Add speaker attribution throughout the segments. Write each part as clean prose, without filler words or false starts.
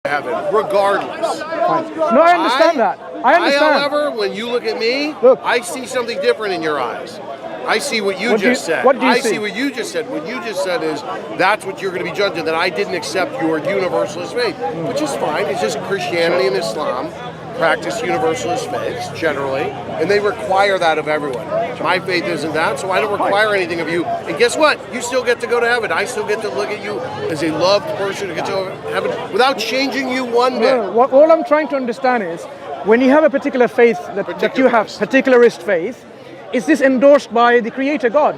Speaker 1: heaven, regardless.
Speaker 2: No, I understand that. I understand.
Speaker 1: However, when you look at me,
Speaker 2: Look.
Speaker 1: I see something different in your eyes. I see what you
Speaker 2: What do you-
Speaker 1: just said.
Speaker 2: what do you
Speaker 1: I
Speaker 2: see?
Speaker 1: see what you just said. What you just said is that's what you're going to be judging, that I didn't accept your universalist faith, which is fine. It's just Christianity and Islam practice universalist faiths generally, and they require that of everyone. My faith isn't that, so I don't require anything of you. And guess what? You still get to go to heaven. I still get to look at you as a loved person who gets to heaven without changing you one bit.
Speaker 2: No, all I'm trying to understand is, when you have a particular faith that you have, particularist faith, is this endorsed by the Creator God?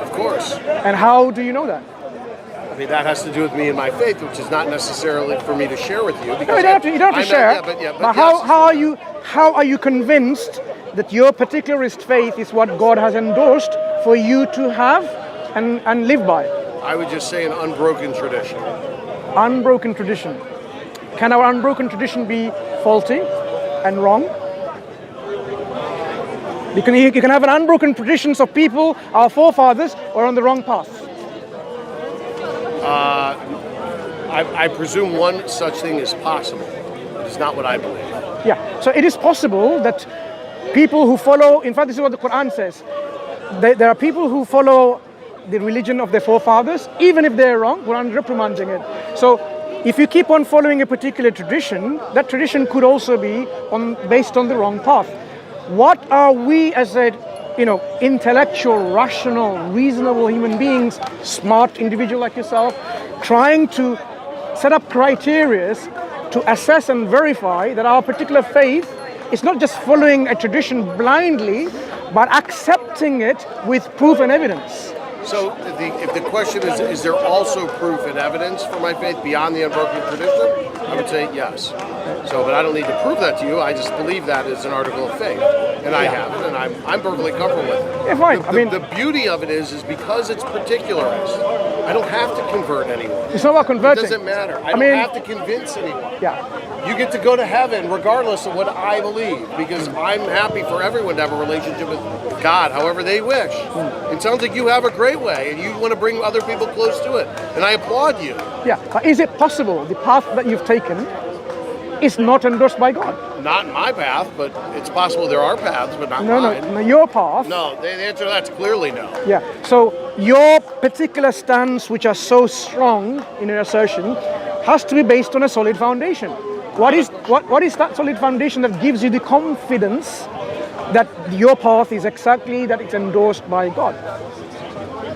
Speaker 1: Of course.
Speaker 2: And how do you know that?
Speaker 1: I mean, that has to do with me and my faith, which is not necessarily for me to share with you.
Speaker 2: No, you don't have to share. But how are you convinced that your particularist faith is what God has endorsed for you to have and live by?
Speaker 1: I would just say an unbroken tradition.
Speaker 2: Unbroken tradition. Can our unbroken tradition be faulty and wrong? You can have an unbroken traditions of people, our forefathers, or on the wrong path.
Speaker 1: I presume one such thing is possible. It is not what I believe.
Speaker 2: Yeah, so it is possible that people who follow, in fact, this is what the Quran says, there are people who follow the religion of their forefathers, even if they're wrong. Quran reprimanding it. So if you keep on following a particular tradition, that tradition could also be based on the wrong path. What are we as intellectual, rational, reasonable human beings, smart individual like yourself, trying to set up criteria to assess and verify that our particular faith is not just following a tradition blindly, but accepting it with proof and evidence?
Speaker 1: So if the question is there also proof and evidence for my faith beyond the unbroken tradition? I would say yes. So, but I don't need to prove that to you. I just believe that is an article of faith, and I have it, and I'm perfectly comfortable with it.
Speaker 2: Yeah, fine.
Speaker 1: The beauty of it is because it's particularized. I don't have to convert anyone.
Speaker 2: It's not about converting.
Speaker 1: It doesn't matter. I don't have to convince anyone.
Speaker 2: Yeah.
Speaker 1: You get to go to heaven regardless of what I believe, because I'm happy for everyone to have a relationship with God however they wish. It sounds like you have a great way, and you want to bring other people close to it, and I applaud you.
Speaker 2: Yeah, but is it possible the path that you've taken is not endorsed by God?
Speaker 1: Not my path, but it's possible there are paths, but not mine.
Speaker 2: No, your path.
Speaker 1: No, the answer to that's clearly no.
Speaker 2: Yeah, so your particular stance, which are so strong in your assertion, has to be based on a solid foundation. What is that solid foundation that gives you the confidence that your path is exactly that it's endorsed by God?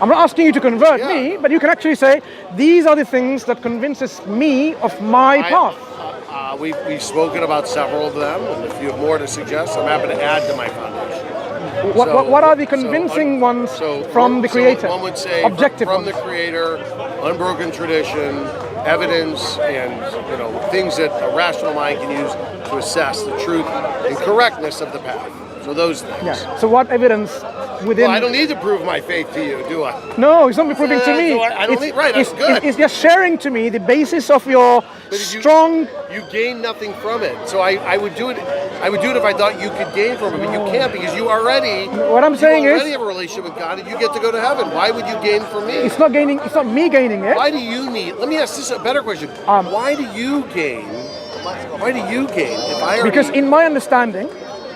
Speaker 2: I'm not asking you to convert me, but you can actually say, these are the things that convinces me of my path.
Speaker 1: We've spoken about several of them, and if you have more to suggest, I'm happy to add to my foundation.
Speaker 2: What are the convincing ones from the Creator?
Speaker 1: One would say
Speaker 2: objective
Speaker 1: from
Speaker 2: ones.
Speaker 1: the Creator, unbroken tradition, evidence, and things that a rational mind can use to assess the truth and correctness of the path. So those things.
Speaker 2: Yeah. So what evidence within?
Speaker 1: Well, I don't need to prove my faith to you, do I?
Speaker 2: No, it's not proving to me.
Speaker 1: So I don't need. Right, that's good.
Speaker 2: It's just sharing to me the basis of your strong.
Speaker 1: You gain nothing from it. So I would do it. I would do it if I thought you could gain from it, but you can't because you already.
Speaker 2: What I'm saying is,
Speaker 1: have a relationship with God, and you get to go to heaven. Why would you gain from me?
Speaker 2: It's not gaining. It's not me gaining it.
Speaker 1: Why do you need? Let me ask this a better question. Why do you gain? Why do you gain? If I already,
Speaker 2: because in my understanding,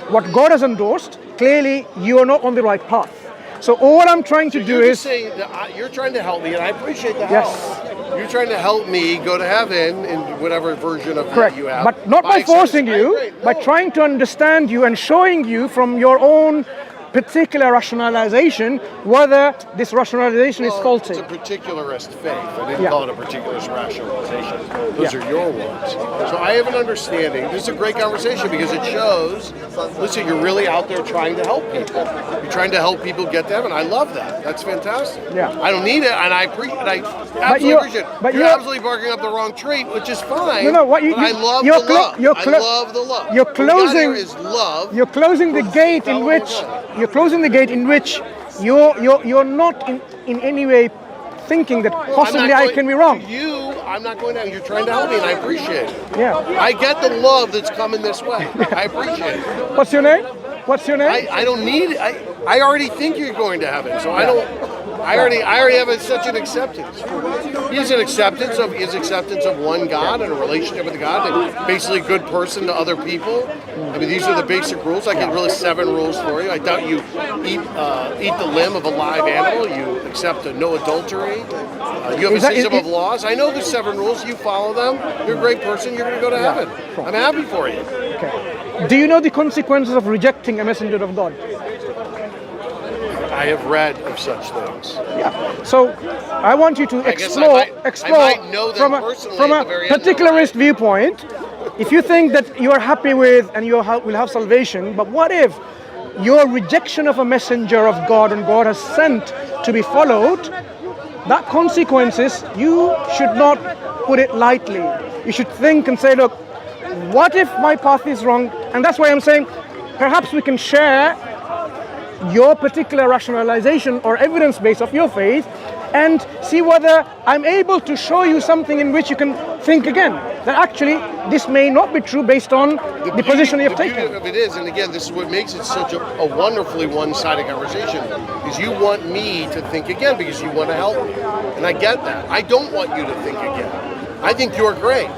Speaker 2: what God has endorsed, clearly you are not on the right path. So all I'm trying to do is
Speaker 1: saying that you're trying to help me, and I appreciate the
Speaker 2: yes.
Speaker 1: help. You're trying to help me go to heaven in whatever version of
Speaker 2: correct,
Speaker 1: that you have.
Speaker 2: but not by forcing you, by trying to understand you and showing you from your own particular rationalization whether this rationalization is faulty.
Speaker 1: It's a particularist faith. I didn't call it a particularist rationalization. Those are your words. So I have an understanding. This is a great conversation because it shows, listen, you're really out there trying to help people. You're trying to help people get to heaven. I love that. That's fantastic.
Speaker 2: Yeah.
Speaker 1: I don't need it, and I absolutely appreciate it. But you're absolutely barking up the wrong tree, which is fine.
Speaker 2: No,
Speaker 1: I love the love. I love the love.
Speaker 2: You're closing.
Speaker 1: Is love.
Speaker 2: You're closing the gate in which. You're closing the gate in which you're not in any way thinking that possibly I can be wrong.
Speaker 1: I'm not going down. You're trying to help me, and I appreciate it.
Speaker 2: Yeah.
Speaker 1: I get the love that's coming this way. I appreciate it.
Speaker 2: What's your name? What's your name?
Speaker 1: I don't need it. I already think you're going to heaven, so I don't. I already have such an acceptance. His acceptance of one God and a relationship with God, and basically a good person to other people. I mean, these are the basic rules. I get really 7 rules for you. I doubt you eat the limb of a live animal. You accept no adultery. You have a system of laws. I know there's 7 rules. You follow them. You're a great person. You're going to go to heaven. I'm happy for you.
Speaker 2: Okay. Do you know the consequences of rejecting a messenger of God?
Speaker 1: I have read of such things.
Speaker 2: Yeah. So I want you to explore from a particularist viewpoint. If you think that you are happy with and you will have salvation, but what if your rejection of a messenger of God and God has sent to be followed, that consequences, you should not put it lightly. You should think and say, look, what if my path is wrong? And that's why I'm saying perhaps we can share your particular rationalization or evidence base of your faith and see whether I'm able to show you something in which you can think again. That actually this may not be true based on the position you've taken.
Speaker 1: The beauty of it is, and again, this is what makes it such a wonderfully one-sided conversation, is you want me to think again because you want to help me. And I get that. I don't want you to think again. I think you're great.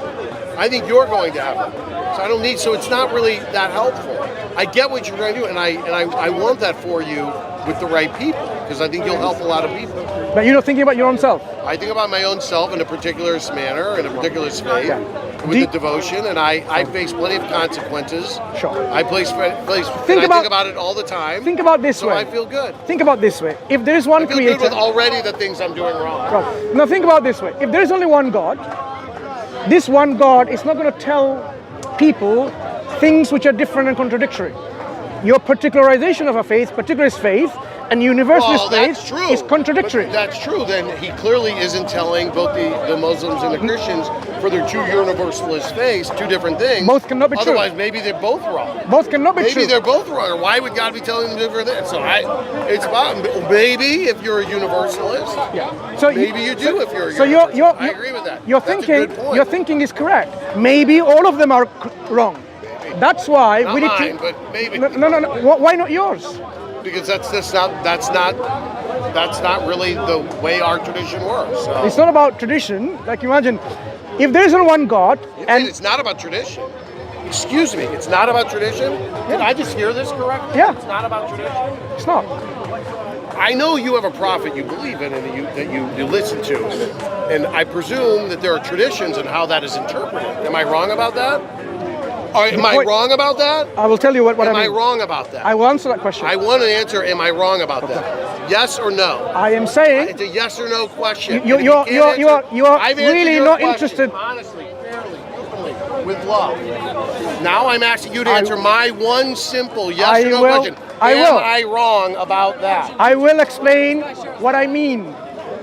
Speaker 1: I think you're going to heaven. So I don't need, so it's not really that helpful. I get what you're trying to do, and I want that for you with the right people, because I think you'll help a lot of people.
Speaker 2: But you're not thinking about your own self?
Speaker 1: I think about my own self in a particular manner, in a particular faith, with the devotion, and I face plenty of consequences.
Speaker 2: Sure.
Speaker 1: I think about it all the time.
Speaker 2: Think about this way.
Speaker 1: So I feel good.
Speaker 2: Think about this way. If there is one
Speaker 1: creator. I feel
Speaker 2: creator,
Speaker 1: good with already the things I'm doing wrong.
Speaker 2: Right. Now think about this way. If there is only one God, this one God is not going to tell people things which are different and contradictory. Your particularization of a faith, particularist faith, and universalist faith is contradictory.
Speaker 1: But that's true. Then he clearly isn't telling both the Muslims and the Christians for their 2 universalist faiths 2 different things.
Speaker 2: Both cannot be true.
Speaker 1: Otherwise, maybe they're both wrong.
Speaker 2: Both cannot be true.
Speaker 1: Maybe they're both wrong. Or why would God be telling them different things? So it's about maybe if you're a universalist.
Speaker 2: Yeah. So
Speaker 1: maybe you do if you're a universalist. I agree with that.
Speaker 2: Your thinking is correct. Maybe all of them are wrong. That's why
Speaker 1: not
Speaker 2: we need
Speaker 1: mine,
Speaker 2: to.
Speaker 1: But maybe.
Speaker 2: No. Why not yours?
Speaker 1: Because that's not really the way our tradition works. So.
Speaker 2: It's not about tradition. Like imagine, if there isn't one God, and
Speaker 1: it's not about tradition. Excuse me, it's not about tradition. Did I just hear this correctly?
Speaker 2: Yeah.
Speaker 1: It's not about tradition.
Speaker 2: It's not.
Speaker 1: I know you have a prophet you believe in and that you listen to, and I presume that there are traditions and how that is interpreted. Am I wrong about that? Am I wrong about that?
Speaker 2: I will tell you what I mean.
Speaker 1: Am I wrong about that?
Speaker 2: I will answer that question.
Speaker 1: I want an answer. Am I wrong about that? Yes or no?
Speaker 2: I am saying
Speaker 1: it's a yes or no question.
Speaker 2: You are really not interested.
Speaker 1: Honestly, fairly, openly, with love. Now I'm asking you to answer my one simple yes or no question. Am I wrong about that?
Speaker 2: I will explain what I mean.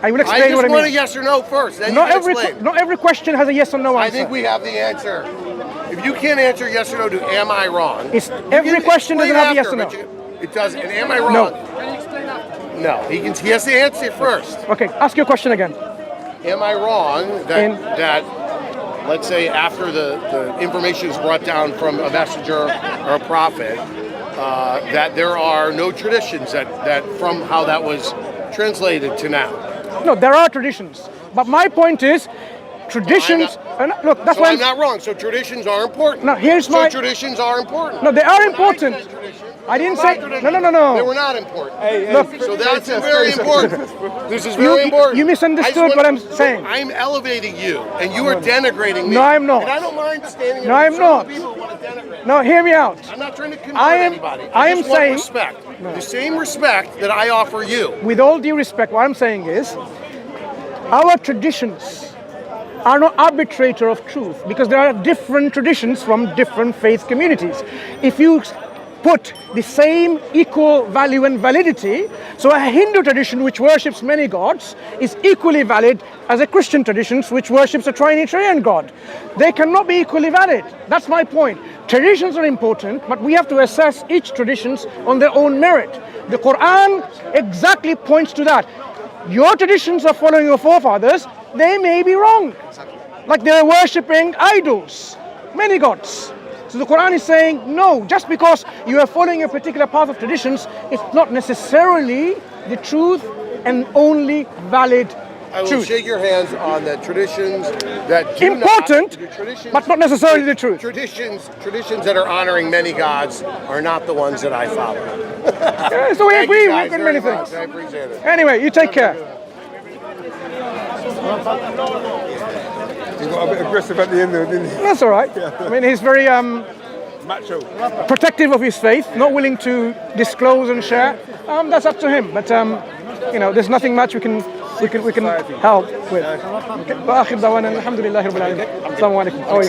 Speaker 2: I will explain what I mean.
Speaker 1: I just want a yes or no first. Then
Speaker 2: not every question has a yes or no answer.
Speaker 1: I think we have the answer. If you can't answer yes or no to am I wrong?
Speaker 2: Every question doesn't have a yes or no.
Speaker 1: It doesn't. And am I wrong?
Speaker 2: No.
Speaker 1: Can you explain that? No. He has to answer first.
Speaker 2: Okay, ask your question again.
Speaker 1: Am I wrong that let's say after the information is brought down from a messenger or a prophet, that there are no traditions that from how that was translated to now?
Speaker 2: No, there are traditions. But my point is, traditions. Look, that's why
Speaker 1: I'm not wrong. So traditions are important.
Speaker 2: No,
Speaker 1: traditions are important.
Speaker 2: No, they are important. I didn't say. No.
Speaker 1: They were not important.
Speaker 2: Look,
Speaker 1: so that's very important. This is very important.
Speaker 2: You misunderstood what I'm saying.
Speaker 1: I'm elevating you, and you are denigrating me.
Speaker 2: No, I'm not.
Speaker 1: And I don't mind standing.
Speaker 2: No, I'm not.
Speaker 1: People who want to denigrate.
Speaker 2: No, hear me out.
Speaker 1: I'm not trying to convert anybody. I
Speaker 2: am saying
Speaker 1: respect. No. The same respect that I offer you.
Speaker 2: With all due respect, what I'm saying is, our traditions are not arbitrator of truth, because there are different traditions from different faith communities. If you put the same equal value and validity, so a Hindu tradition which worships many gods is equally valid as a Christian tradition which worships a Trinitarian God. They cannot be equally valid. That's my point. Traditions are important, but we have to assess each tradition on their own merit. The Quran exactly points to that. Your traditions are following your forefathers, they may be wrong. Like they're worshipping idols, many gods. So the Quran is saying, no, just because you are following a particular path of traditions, it's not necessarily the truth and only valid
Speaker 1: I will
Speaker 2: truth.
Speaker 1: shake your hands on the traditions that do
Speaker 2: Important,
Speaker 1: not, traditions,
Speaker 2: but not necessarily the truth.
Speaker 1: Traditions that are honoring many gods are not the ones that I follow.
Speaker 2: Yeah, so we
Speaker 1: Thank
Speaker 2: agree
Speaker 1: you guys
Speaker 2: with
Speaker 1: very
Speaker 2: many
Speaker 1: much.
Speaker 2: things.
Speaker 1: I appreciate it.
Speaker 2: Anyway, you take care.
Speaker 3: He got a bit aggressive at the end, though, didn't he?
Speaker 2: That's all right. I mean, he's very
Speaker 3: Macho.
Speaker 2: protective of his faith, not willing to disclose and share. That's up to him. But you know, there's nothing much we can help with. وآخر دعوانا الحمد لله رب العالمين. السلام عليكم.